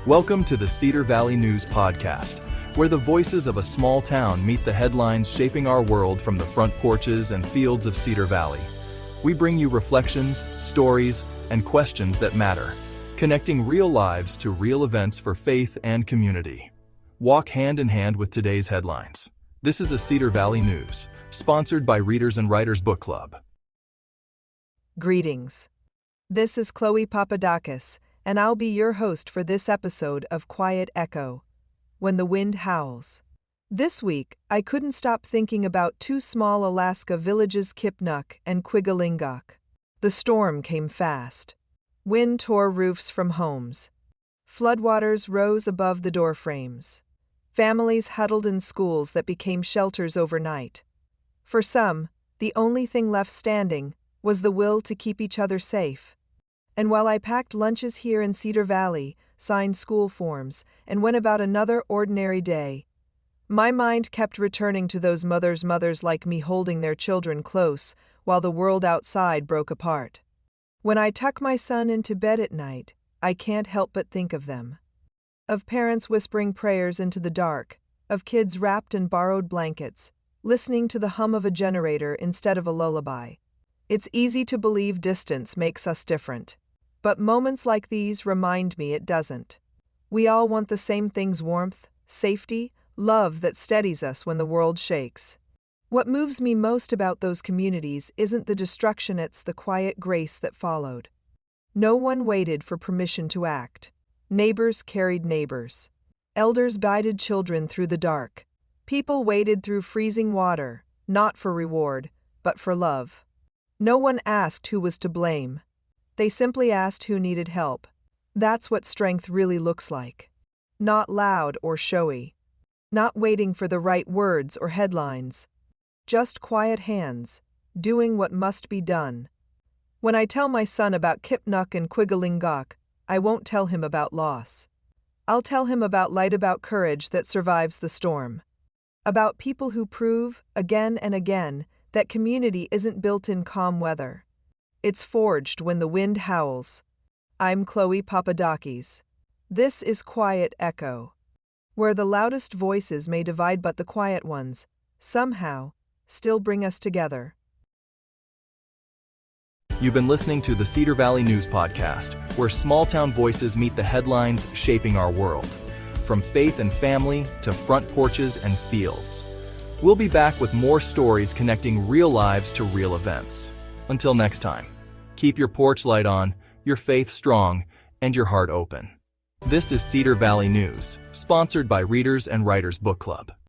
Welcome to the Cedar Valley News Podcast, where the voices of a small town meet the headlines shaping our world from the front porches and fields of Cedar Valley. We bring you reflections, stories, and questions that matter, connecting real lives to real events for faith and community. Walk hand in hand with today's headlines. This is a Cedar Valley News, sponsored by Readers and Writers Book Club. Greetings. This is Chloe Papadakis, and I'll be your host for this episode of Quiet Echo, When the Wind Howls. This week, I couldn't stop thinking about two small Alaska villages, Kipnuk and Kwigillingok. The storm came fast. Wind tore roofs from homes. Floodwaters rose above the doorframes. Families huddled in schools that became shelters overnight. For some, the only thing left standing was the will to keep each other safe. And while I packed lunches here in Cedar Valley, signed school forms, and went about another ordinary day, my mind kept returning to those mothers like me holding their children close while the world outside broke apart. When I tuck my son into bed at night, I can't help but think of them. Of parents whispering prayers into the dark, of kids wrapped in borrowed blankets, listening to the hum of a generator instead of a lullaby. It's easy to believe distance makes us different. But moments like these remind me it doesn't. We all want the same things: warmth, safety, love that steadies us when the world shakes. What moves me most about those communities isn't the destruction, it's the quiet grace that followed. No one waited for permission to act. Neighbors carried neighbors. Elders guided children through the dark. People waded through freezing water, not for reward, but for love. No one asked who was to blame. They simply asked who needed help. That's what strength really looks like. Not loud or showy. Not waiting for the right words or headlines. Just quiet hands, doing what must be done. When I tell my son about Kipnuk and Kwigillingok, I won't tell him about loss. I'll tell him about light, about courage that survives the storm. About people who prove, again and again, that community isn't built in calm weather. It's forged when the wind howls. I'm Chloe Papadakis. This is Quiet Echo, where the loudest voices may divide but the quiet ones, somehow, still bring us together. You've been listening to the Cedar Valley News Podcast, where small-town voices meet the headlines shaping our world. From faith and family to front porches and fields. We'll be back with more stories connecting real lives to real events. Until next time, keep your porch light on, your faith strong, and your heart open. This is Cedar Valley News, sponsored by Readers and Writers Book Club.